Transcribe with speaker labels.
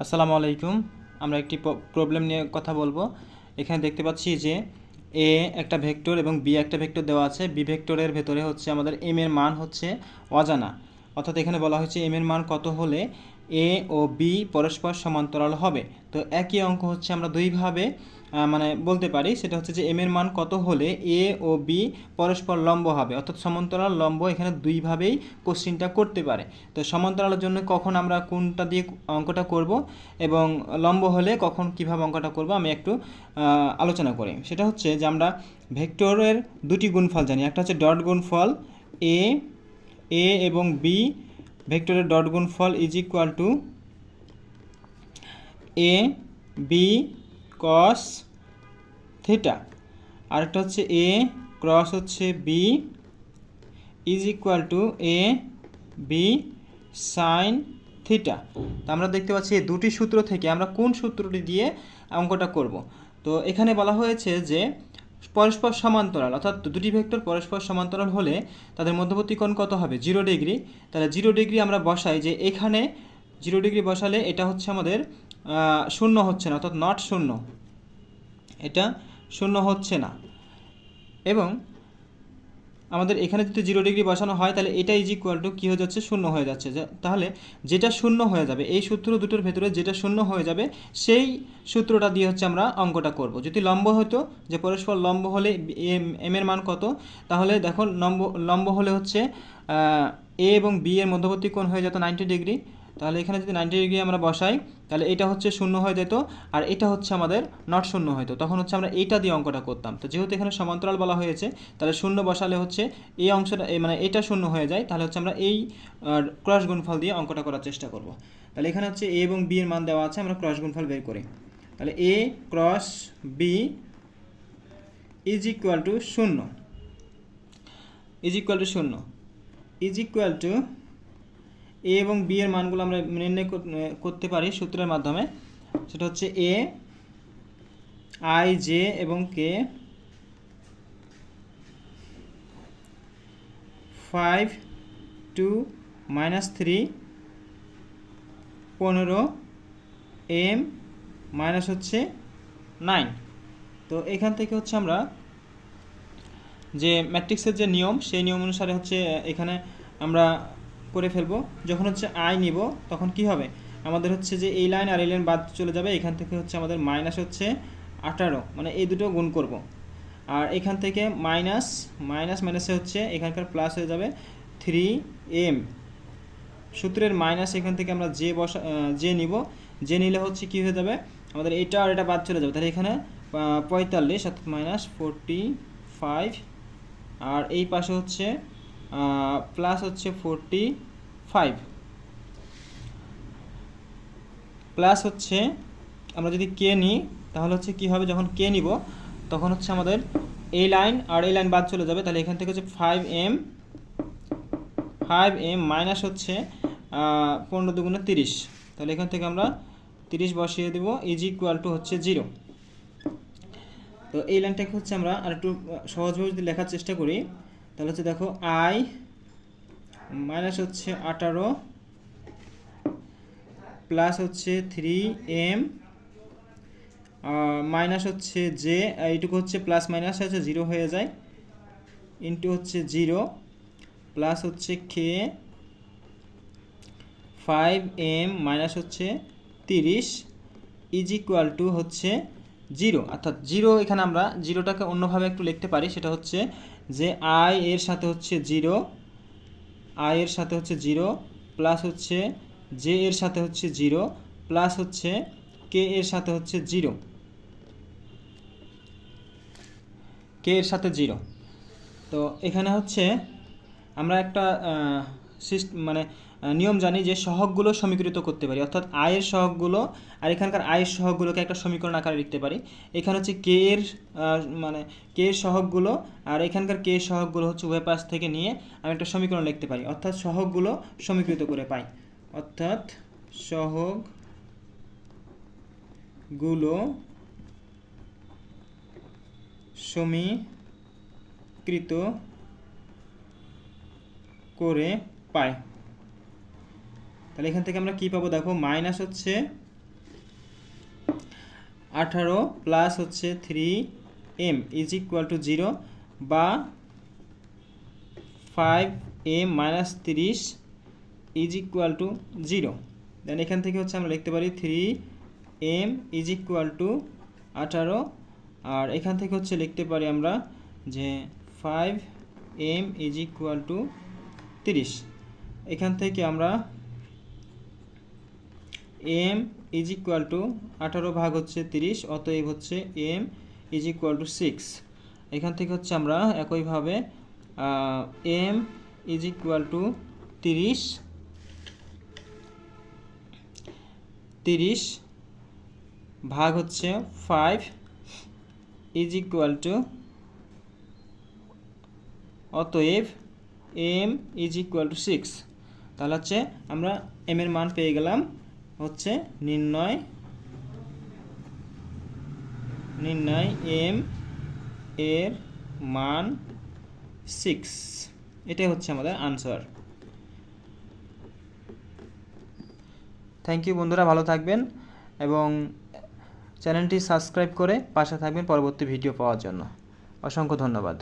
Speaker 1: আসসালামু আলাইকুম। আমরা একটি প্রবলেম নিয়ে কথা বলবো। এখানে দেখতে পাচ্ছি যে এ একটা ভেক্টর এবং বি একটা ভেক্টর দেওয়া আছে। বি ভেক্টরের ভেতরে হচ্ছে আমাদের এম এর মান হচ্ছে অজানা, অর্থাৎ এখানে বলা হয়েছে এম এর মান কত হলে এ ও বি পরস্পর সমান্তরাল হবে। তো একই অঙ্ক হচ্ছে আমরা দুইভাবে মানে বলতে পারি, সেটা হচ্ছে যে এম এর মান কত হলে এ ও বি পরস্পর লম্ব হবে, অর্থাৎ সমান্তরাল লম্ব এখানে দুইভাবেই কোশ্চিনটা করতে পারে। তো সমান্তরালের জন্য কখন আমরা কোনটা দিয়ে অঙ্কটা করব এবং লম্ব হলে কখন কিভাবে অঙ্কটা করব আমি একটু আলোচনা করি। সেটা হচ্ছে যে আমরা ভেক্টরের দুটি গুণফল জানি, একটা হচ্ছে ডট গুণফল এ এ এবং বি ভেক্টরের ডট গুণফল is equal to A B cos theta, আরেকটা হচ্ছে এ ক্রস হচ্ছে B is equal to A B sine theta. তো আমরা দেখতে পাচ্ছি এই দুটি সূত্র থেকে আমরা কোন সূত্রটি দিয়ে অঙ্কটা করব। তো এখানে বলা হয়েছে যে পরস্পর সমান্তরাল, অর্থাৎ দুটি ভেক্টর পরস্পর সমান্তরাল হলে তাদের মধ্যবর্তী কোণ কত হবে? 0 ডিগ্রি। তাহলে 0 ডিগ্রি আমরা বসাই যে এখানে 0 ডিগ্রি বসালে এটা হচ্ছে আমাদের শূন্য হচ্ছে না, অর্থাৎ নট শূন্য, এটা শূন্য হচ্ছে না। এবং আমাদের এখানে যদি 0 ডিগ্রি বসানো হয় তাহলে এটা ইজ ইকুয়াল টু কী হয়ে যাচ্ছে? শূন্য হয়ে যাচ্ছে। তাহলে যেটা শূন্য হয়ে যাবে, এই সূত্র দুটোর ভেতরে যেটা শূন্য হয়ে যাবে সেই সূত্রটা দিয়ে হচ্ছে আমরা অঙ্কটা করব। যদি লম্ব হতো, যে পরস্পর লম্ব হলে এম এর মান কত, তাহলে দেখো লম্ব হলে হচ্ছে এ এবং বি এর মধ্যবর্তী কোণ হয়ে যেত 90 ডিগ্রি। তাহলে এখানে যদি 90 ডিগ্রি আমরা বসাই তাহলে এটা হচ্ছে শূন্য হয়ে যেত, আর এটা হচ্ছে আমাদের নট শূন্য হতো। তখন হচ্ছে আমরা এইটা দিয়ে অঙ্কটা করতাম। তো যেহেতু এখানে সমান্তরাল বলা হয়েছে তাহলে শূন্য বসালে হচ্ছে এই অংশটা মানে এটা শূন্য হয়ে যায়, তাহলে হচ্ছে আমরা এই ক্রস গুণফল দিয়ে অঙ্কটা করার চেষ্টা করব। তাহলে এখানে হচ্ছে এ এবং বি এর মান দেওয়া আছে, আমরা ক্রস গুণফল বের করি। তাহলে A cross B is equal to শূন্য, ইজ ইকুয়াল টু শূন্য, ইজ ইকুয়াল টু এ এবং বি এর মানগুলো আমরা নির্ণয় করতে পারি সূত্রের মাধ্যমে। সেটা হচ্ছে এ আই জে এবং কে 5 2 -3 15 এম মাইনাস হচ্ছে 9। তো এখান থেকে হচ্ছে আমরা যে ম্যাট্রিক্সের যে নিয়ম, সেই নিয়ম অনুসারে হচ্ছে এখানে আমরা করে ফেলবো। যখন হচ্ছে আই নিব তখন কি হবে? আমাদের হচ্ছে যে এই লাইন আর এই লাইন বাদ চলে যাবে, এখান থেকে হচ্ছে আমাদের মাইনাস হচ্ছে 18, মানে এই দুটো গুণ করব। আর এখান থেকে মাইনাস মাইনাস মাইনাসে হচ্ছে এখানকার প্লাস হয়ে যাবে 3m। সূত্রের মাইনাস এখান থেকে আমরা যে নিব, যে নিলে হচ্ছে কি হয়ে যাবে? আমাদের এটা আর এটা বাদ চলে যাবে। তাহলে এখানে 45 অর্থাৎ -45, আর এই পাশে হচ্ছে প্লাস হচ্ছে 45 প্লাস হচ্ছে আমরা যদি কে নিই তাহলে হচ্ছে কি হবে? যখন কে নিব তখন হচ্ছে আমাদের এই লাইন আর এই লাইন বাদ চলে যাবে। তাহলে এখান থেকে হচ্ছে 5m মাইনাস হচ্ছে 15 দুগুণে 30। তাহলে এখান থেকে আমরা 30 বসিয়ে দেব, ইজ ইকুয়াল টু হচ্ছে 0। তো এই লাইনটাকে হচ্ছে আমরা আর একটু সহজভাবে যদি লেখার চেষ্টা করি তাহলে হচ্ছে দেখো আই মাইনাস হচ্ছে 18 প্লাস হচ্ছে 3m মাইনাস হচ্ছে যে এইটুকু হচ্ছে প্লাস মাইনাস হচ্ছে 0 হয়ে যায়, ইন্টু হচ্ছে 0 প্লাস হচ্ছে কে 5m মাইনাস হচ্ছে 30 ইজ ইকুয়াল টু হচ্ছে 0। অর্থাৎ 0, এখানে আমরা 0টাকে অন্যভাবে একটু লিখতে পারি। সেটা হচ্ছে যে আই এর সাথে হচ্ছে 0, আই এর সাথে হচ্ছে 0 প্লাস হচ্ছে জে এর সাথে হচ্ছে 0 প্লাস হচ্ছে কে এর সাথে হচ্ছে 0, কে এর সাথে 0। তো এখানে হচ্ছে আমরা একটা মানে নিয়ম জানি যে সহগগুলো সমীকৃত করতে পারি, অর্থাৎ আয়ের সহগগুলো আর এখানকার আয়ের সহগগুলোকে একটা সমীকরণ আকারে লিখতে পারি। এখানে হচ্ছে কে এর মানে কে এর সহগগুলো আর এখানকার কে এর সহগগুলো হচ্ছে উভয় পাশ থেকে নিয়ে আমি একটা সমীকরণ লিখতে পারি, অর্থাৎ সহগগুলো সমীকৃত করে পাই। অর্থাৎ সহগগুলো সমীকৃত করে পাই। তাহলে এখান থেকে আমরা কি পাবো? দেখো মাইনাস হচ্ছে 18 প্লাস হচ্ছে 3m ইজ ইকুয়াল টু 0 বা 5m minus 30 is equal two 0। দেন এখান থেকে হচ্ছে আমরা লিখতে পারি 3m ইজ ইকুয়াল টু 18, আর এখান থেকে হচ্ছে লিখতে পারি আমরা যে 5m ইজ ইকুয়াল টু 30। এখান থেকে আমরা m ইজ ইকুয়াল টু 18 ভাগ হচ্ছে 30, অতএব হচ্ছে m ইজ ইকুয়াল টু 6। এখান থেকে হচ্ছে আমরা একইভাবে m ইজ ইকুয়াল টু 30 ভাগ হচ্ছে 5 ইজ ইকুয়াল টু, অতএব m ইজ ইকুয়াল টু 6। তাহলে হচ্ছে আমরা m এর মান পেয়ে গেলাম হচ্ছে নির্ণয় m এর মান 6। এটাই হচ্ছে আমাদের আনসার। থ্যাংক ইউ বন্ধুরা, ভালো থাকবেন এবং চ্যানেলটি সাবস্ক্রাইব করে পাশে থাকবেন পরবর্তী ভিডিও পাওয়ার জন্য। অসংখ্য ধন্যবাদ।